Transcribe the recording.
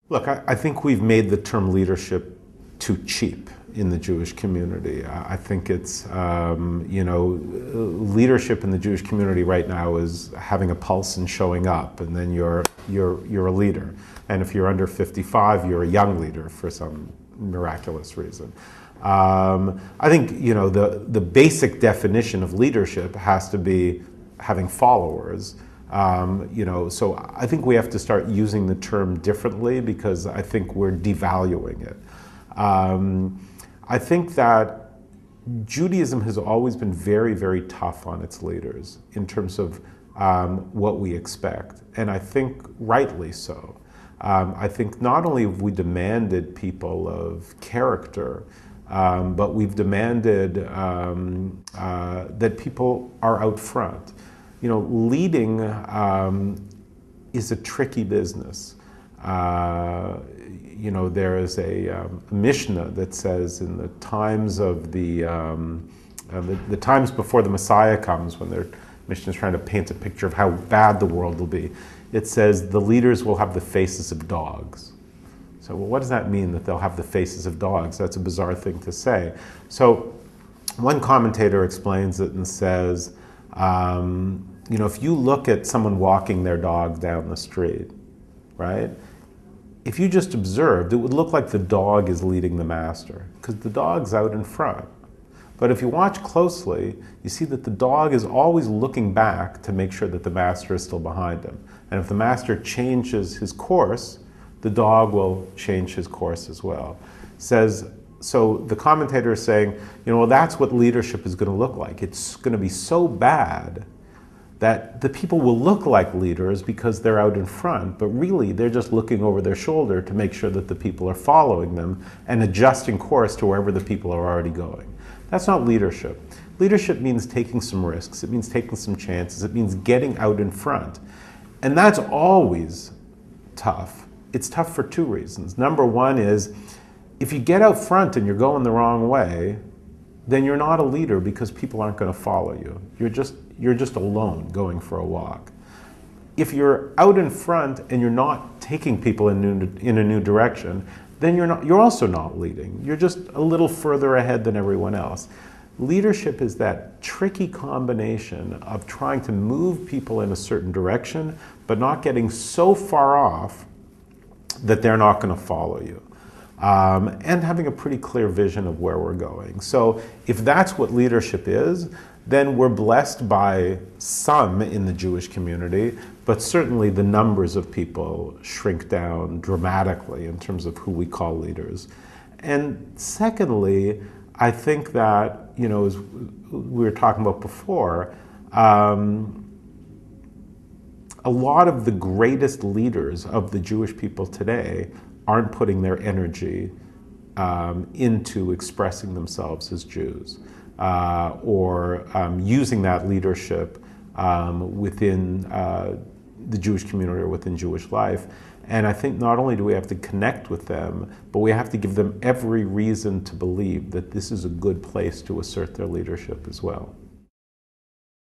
Look, I think we've made the term leadership too cheap in the Jewish community. I think it's, leadership in the Jewish community right now is having a pulse and showing up, and then you're a leader. And if you're under 55, you're a young leader for some miraculous reason. I think, the basic definition of leadership has to be having followers. So I think we have to start using the term differently because I think we're devaluing it. I think that Judaism has always been very, very tough on its leaders in terms of what we expect, and I think rightly so. I think not only have we demanded people of character, but we've demanded that people are out front. Leading is a tricky business. There is a Mishnah that says in the times of the times before the Messiah comes, when their Mishnah is trying to paint a picture of how bad the world will be, it says the leaders will have the faces of dogs. So, well, what does that mean, that they'll have the faces of dogs? That's a bizarre thing to say. So, one commentator explains it and says, if you look at someone walking their dog down the street, right? If you just observed, it would look like the dog is leading the master, because the dog's out in front. But if you watch closely, you see that the dog is always looking back to make sure that the master is still behind him. And if the master changes his course, the dog will change his course as well. So the commentator is saying, well, that's what leadership is going to look like. It's going to be so bad that the people will look like leaders because they're out in front, but really they're just looking over their shoulder to make sure that the people are following them and adjusting course to wherever the people are already going. That's not leadership. Leadership means taking some risks. It means taking some chances. It means getting out in front. And that's always tough. It's tough for two reasons. Number one is, if you get out front and you're going the wrong way, then you're not a leader because people aren't going to follow you. You're just alone going for a walk. If you're out in front and you're not taking people in a new direction, then you're also not leading. You're just a little further ahead than everyone else. Leadership is that tricky combination of trying to move people in a certain direction, but not getting so far off that they're not going to follow you. And having a pretty clear vision of where we're going. So if that's what leadership is, then we're blessed by some in the Jewish community, but certainly the numbers of people shrink down dramatically in terms of who we call leaders. And secondly, I think that, as we were talking about before, a lot of the greatest leaders of the Jewish people today aren't putting their energy into expressing themselves as Jews or using that leadership within the Jewish community or within Jewish life. And I think not only do we have to connect with them, but we have to give them every reason to believe that this is a good place to assert their leadership as well.